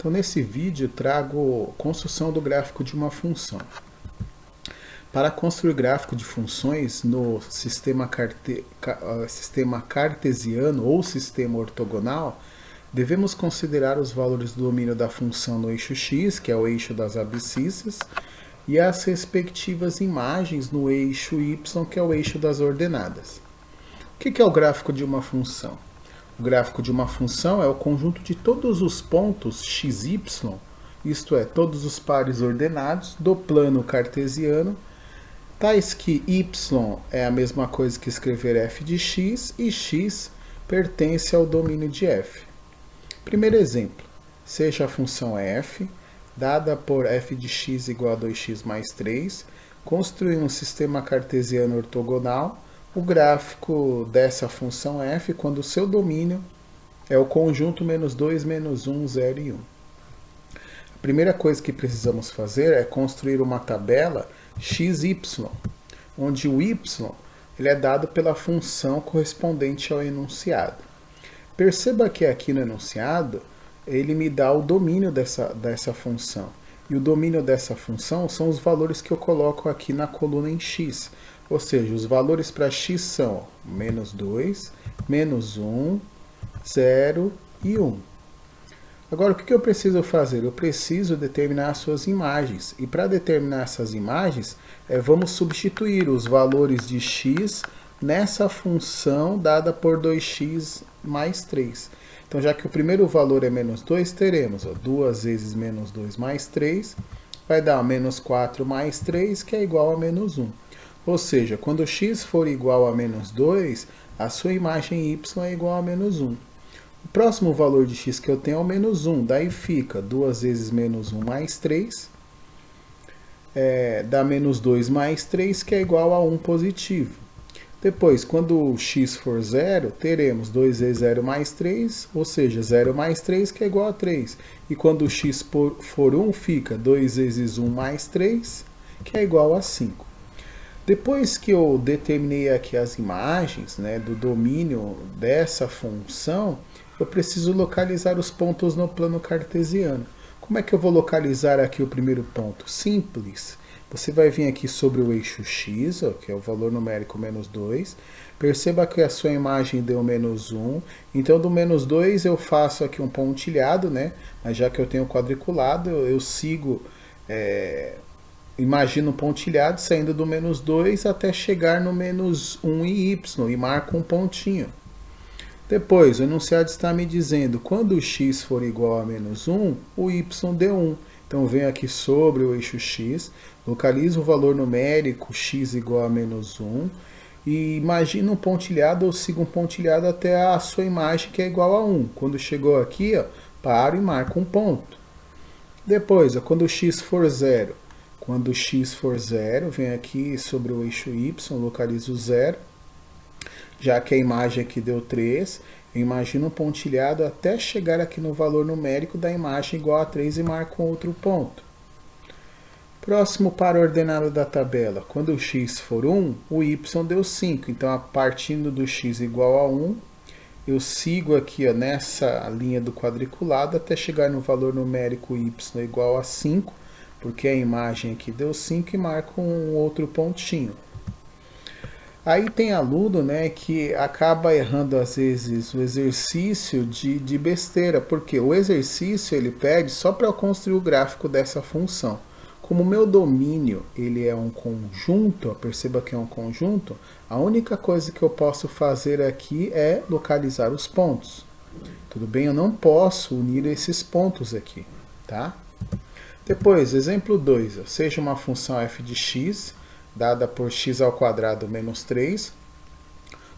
Então nesse vídeo trago construção do gráfico de uma função. Para construir gráfico de funções no sistema cartesiano ou sistema ortogonal, devemos considerar os valores do domínio da função no eixo x, que é o eixo das abscissas, e as respectivas imagens no eixo y, que é o eixo das ordenadas. O que é o gráfico de uma função? O gráfico de uma função é o conjunto de todos os pontos xy, isto é, todos os pares ordenados do plano cartesiano, tais que y é a mesma coisa que escrever f de x e x pertence ao domínio de f. Primeiro exemplo, seja a função f, dada por f de x igual a 2x mais 3, construir um sistema cartesiano ortogonal, o gráfico dessa função f quando o seu domínio é o conjunto menos 2, menos 1, 0 e 1. A primeira coisa que precisamos fazer é construir uma tabela xy, onde o y ele é dado pela função correspondente ao enunciado. Perceba que aqui no enunciado ele me dá o domínio dessa função. E o domínio dessa função são os valores que eu coloco aqui na coluna em x. Ou seja, os valores para x são menos 2, menos 1, 0 e 1. Agora, o que eu preciso fazer? Eu preciso determinar as suas imagens. E para determinar essas imagens, vamos substituir os valores de x nessa função dada por 2x mais 3. Então, já que o primeiro valor é menos 2, teremos 2 vezes menos 2 mais 3, vai dar menos 4 mais 3, que é igual a menos 1. Ou seja, quando x for igual a menos 2, a sua imagem y é igual a menos 1. O próximo valor de x que eu tenho é o menos 1, daí fica 2 vezes menos 1 mais 3, dá menos 2 mais 3, que é igual a 1 positivo. Depois, quando o x for 0, teremos 2 vezes 0 mais 3, ou seja, 0 mais 3, que é igual a 3. E quando o x for 1, fica 2 vezes 1 mais 3, que é igual a 5. Depois que eu determinei aqui as imagens, do domínio dessa função, eu preciso localizar os pontos no plano cartesiano. Como é que eu vou localizar aqui o primeiro ponto? Simples. Você vai vir aqui sobre o eixo x, que é o valor numérico menos 2. Perceba que a sua imagem deu menos 1. Então, do menos 2 eu faço aqui um pontilhado, Mas já que eu tenho quadriculado, eu sigo, imagino um pontilhado saindo do menos 2 até chegar no menos 1 e y, e marco um pontinho. Depois, o enunciado está me dizendo, quando o x for igual a menos 1, o y deu 1. Então, eu venho aqui sobre o eixo x, localizo o valor numérico x igual a menos 1, e imagino um pontilhado, ou sigo um pontilhado até a sua imagem que é igual a 1. Quando chegou aqui, paro e marco um ponto. Depois, quando o x for 0, quando o x for 0, venho aqui sobre o eixo y, localizo 0. Já que a imagem aqui deu 3, eu imagino um pontilhado até chegar aqui no valor numérico da imagem igual a 3 e marco um outro ponto. Próximo par ordenado da tabela, quando o x for 1, o y deu 5. Então, partindo do x igual a 1, eu sigo aqui nessa linha do quadriculado até chegar no valor numérico y igual a 5, porque a imagem aqui deu 5 e marco um outro pontinho. Aí tem aluno que acaba errando às vezes o exercício de besteira, porque o exercício ele pede só para eu construir o gráfico dessa função. Como o meu domínio ele é um conjunto, perceba que é um conjunto, a única coisa que eu posso fazer aqui é localizar os pontos. Tudo bem? Eu não posso unir esses pontos aqui, tá? Depois, exemplo 2, seja uma função f de x, dada por x ao quadrado menos 3,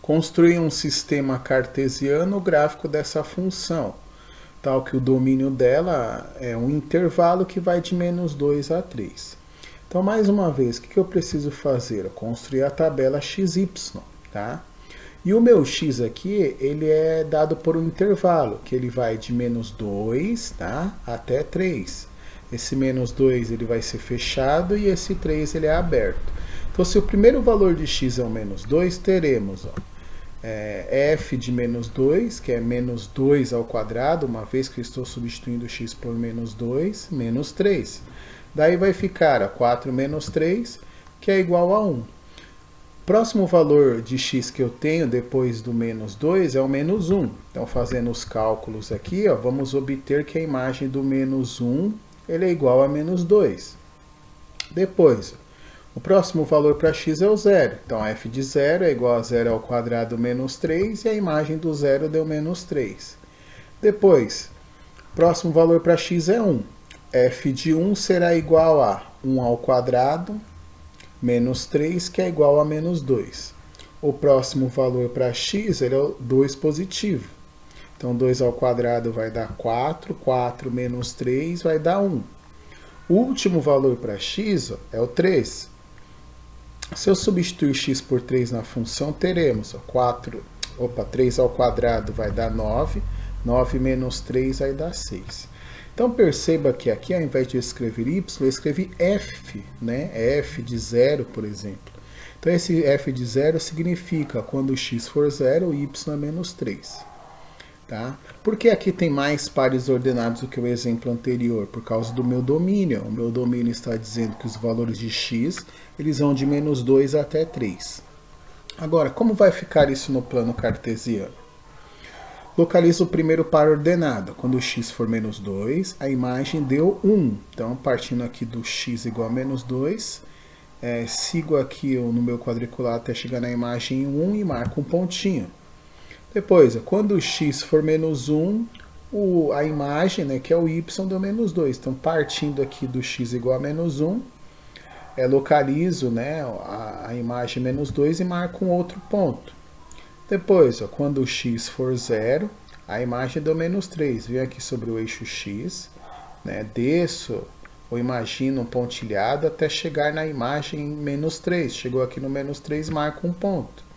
construir um sistema cartesiano, o gráfico dessa função, tal que o domínio dela é um intervalo que vai de menos 2 a 3. Então, mais uma vez, o que eu preciso fazer? Construir a tabela xy, tá? E o meu x aqui, ele é dado por um intervalo, que ele vai de menos 2, até 3. Esse menos 2 ele vai ser fechado e esse 3 ele é aberto. Então, se o primeiro valor de x é o menos 2, teremos f de menos 2, que é menos 2 ao quadrado, uma vez que eu estou substituindo x por menos 2, menos 3. Daí vai ficar a 4 menos 3, que é igual a 1. Próximo valor de x que eu tenho depois do menos 2 é o menos 1. Então, fazendo os cálculos aqui, ó, vamos obter que a imagem do menos 1 ele é igual a menos 2. Depois, o próximo valor para x é o zero. Então, f de 0 é igual a 0 ao quadrado menos 3 e a imagem do zero deu menos 3. Depois, próximo valor para x é 1. F de 1 será igual a 1 ao quadrado menos 3, que é igual a menos 2. O próximo valor para x ele é o 2 positivo. Então, 2 ao quadrado vai dar 4, 4 menos 3 vai dar 1. O último valor para x é o 3. Se eu substituir x por 3 na função, teremos 3 ao quadrado vai dar 9, 9 menos 3 vai dar 6. Então perceba que aqui, ao invés de eu escrever y, eu escrevi f, né? f de 0, por exemplo. Então esse f de 0 significa quando x for 0, y é menos 3. Tá? Por que aqui tem mais pares ordenados do que o exemplo anterior? Por causa do meu domínio. O meu domínio está dizendo que os valores de x eles vão de menos 2 até 3. Agora, como vai ficar isso no plano cartesiano? Localiza o primeiro par ordenado. Quando x for menos 2, a imagem deu 1. Então, partindo aqui do x igual a menos 2, sigo aqui no meu quadriculado até chegar na imagem 1 e marco um pontinho. Depois, quando o x for menos 1, a imagem, né, que é o y, deu menos 2. Então, partindo aqui do x igual a menos 1, localizo, né, a imagem menos 2 e marco um outro ponto. Depois, quando o x for 0, a imagem deu menos 3. Venho aqui sobre o eixo x, né, desço ou imagino um pontilhado até chegar na imagem menos 3. Chegou aqui no menos 3, marco um ponto.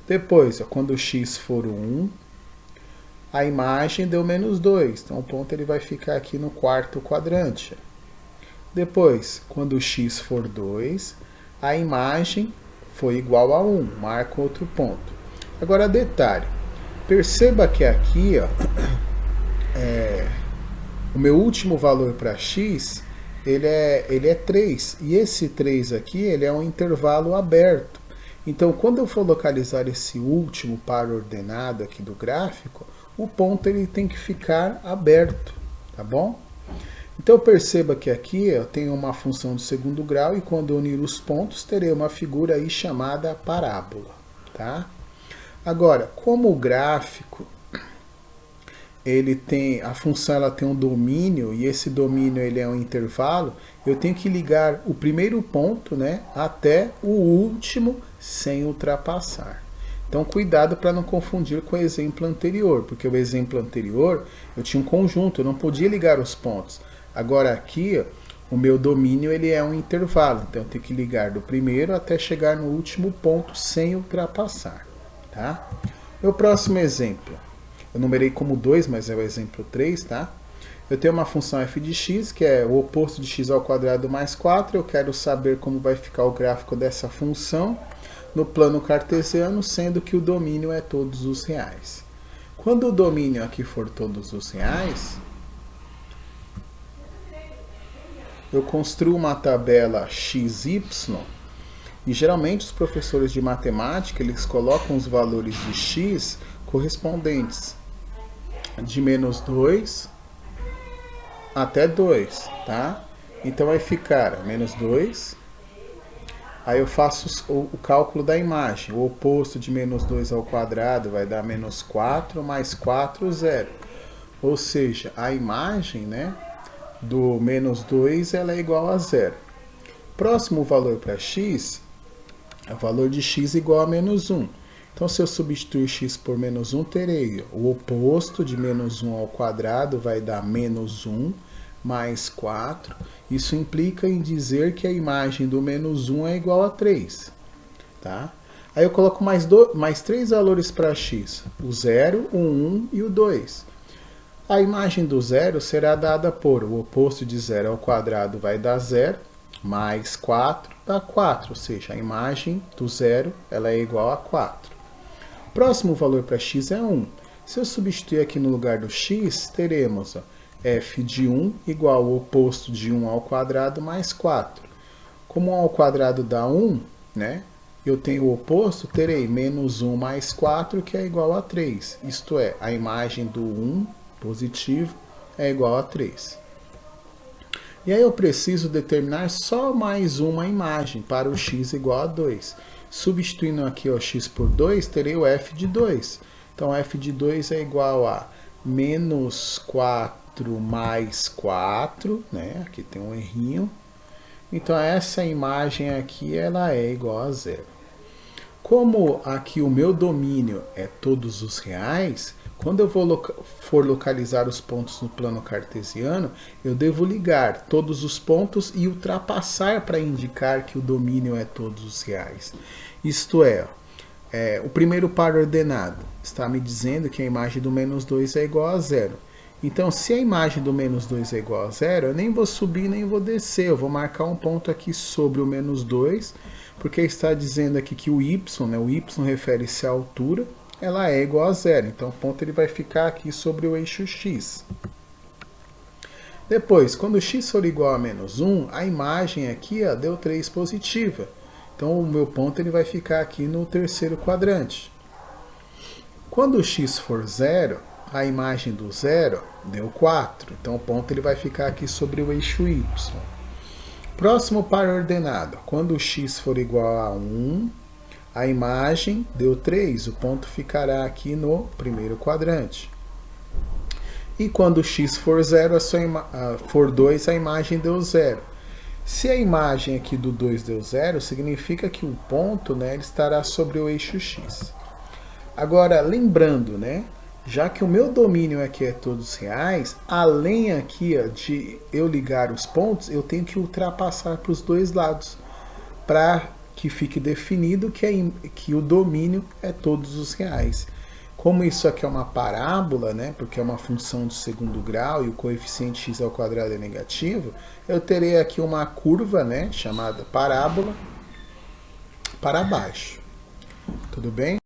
Depois, quando o x for 1, a imagem deu menos 2. Então, o ponto ele vai ficar aqui no quarto quadrante. Depois, quando o x for 2, a imagem foi igual a 1. Marco outro ponto. Agora, detalhe. Perceba que aqui, ó, o meu último valor para x, ele é 3. E esse 3 aqui, ele é um intervalo aberto. Então, quando eu for localizar esse último par ordenado aqui do gráfico, o ponto ele tem que ficar aberto, tá bom? Então, perceba que aqui eu tenho uma função de segundo grau e quando eu unir os pontos, terei uma figura aí chamada parábola, tá? Agora, como o gráfico, a função ela tem um domínio e esse domínio ele é um intervalo, eu tenho que ligar o primeiro ponto, né, até o último sem ultrapassar. Então, cuidado para não confundir com o exemplo anterior, porque o exemplo anterior eu tinha um conjunto, eu não podia ligar os pontos. Agora aqui, o meu domínio ele é um intervalo, então eu tenho que ligar do primeiro até chegar no último ponto sem ultrapassar. Tá? Meu próximo exemplo, eu numerei como 2, mas é o exemplo 3, tá? Eu tenho uma função f de x, que é o oposto de x ao quadrado mais 4. Eu quero saber como vai ficar o gráfico dessa função no plano cartesiano, sendo que o domínio é todos os reais. Quando o domínio aqui for todos os reais, eu construo uma tabela xy, e geralmente os professores de matemática, eles colocam os valores de x correspondentes de menos 2 até 2, tá? Então vai ficar menos 2, aí eu faço o cálculo da imagem, o oposto de menos 2 ao quadrado vai dar menos 4, mais 4, 0. Ou seja, a imagem, né, do menos 2 ela é igual a 0. Próximo valor para x, é o valor de x igual a menos 1. Então, se eu substituir x por menos 1, terei o oposto de menos 1 ao quadrado vai dar menos 1 mais 4. Isso implica em dizer que a imagem do menos 1 é igual a 3. Tá? Aí eu coloco mais 3 valores para x, o 0, o 1 e o 2. A imagem do 0 será dada por o oposto de 0 ao quadrado vai dar 0, mais 4 dá 4, ou seja, a imagem do 0 ela é igual a 4. Próximo valor para x é 1. Se eu substituir aqui no lugar do x, teremos f de 1 igual ao oposto de 1 ao quadrado mais 4. Como 1 ao quadrado dá 1, né? Eu tenho o oposto, terei menos 1 mais 4, que é igual a 3. Isto é, a imagem do 1 positivo é igual a 3. E aí eu preciso determinar só mais uma imagem para o x igual a 2. Substituindo aqui o x por 2, terei o f de 2. Então, f de 2 é igual a menos 4 mais 4, né? Aqui tem um errinho. Então, essa imagem aqui, ela é igual a 0. Como aqui o meu domínio é todos os reais, quando eu for localizar os pontos no plano cartesiano, eu devo ligar todos os pontos e ultrapassar para indicar que o domínio é todos os reais. Isto é, o primeiro par ordenado está me dizendo que a imagem do menos 2 é igual a 0. Então, se a imagem do menos 2 é igual a 0, eu nem vou subir nem vou descer. Eu vou marcar um ponto aqui sobre o menos 2, porque está dizendo aqui que o y, né, o y refere-se à altura, ela é igual a 0. Então, o ponto ele vai ficar aqui sobre o eixo x. Depois, quando x for igual a menos 1, a imagem aqui deu 3 positiva. Então, o meu ponto ele vai ficar aqui no terceiro quadrante. Quando x for 0, a imagem do 0 deu 4. Então, o ponto ele vai ficar aqui sobre o eixo y. Próximo par ordenado. Quando x for igual a 1, a imagem deu 3. O ponto ficará aqui no primeiro quadrante. E quando x for 0, for 2, a imagem deu 0. Se a imagem aqui do 2 deu 0, significa que o ponto, né, ele estará sobre o eixo x. Agora, lembrando, né, já que o meu domínio aqui é todos reais, além aqui de eu ligar os pontos, eu tenho que ultrapassar para os dois lados, para que fique definido que o domínio é todos os reais. Como isso aqui é uma parábola, né, porque é uma função do segundo grau e o coeficiente x ao quadrado é negativo, eu terei aqui uma curva, né, chamada parábola para baixo. Tudo bem?